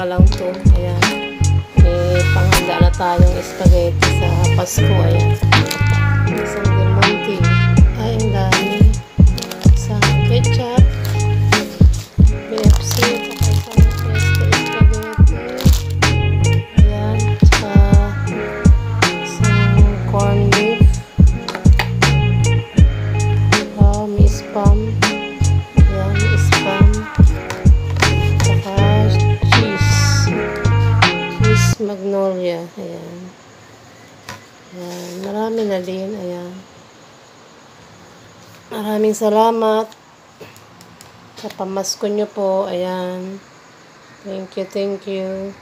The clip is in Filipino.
umaga lang to. Ayan. May panghanda na tayong spaghetti sa Pasko. Ayan. Isang Del Monte. Ay, ang dami. Isang ketchup. KFC. Saka isang pesto spaghetti. Ayan. Saka isang corn beef. May spam. Ayan, may spam. Saka cheese. Cheese magnolia. Ayan. Ayan. Marami na din. Ayan. Maraming salamat sa pamasko nyo po. Ayan. Thank you, thank you.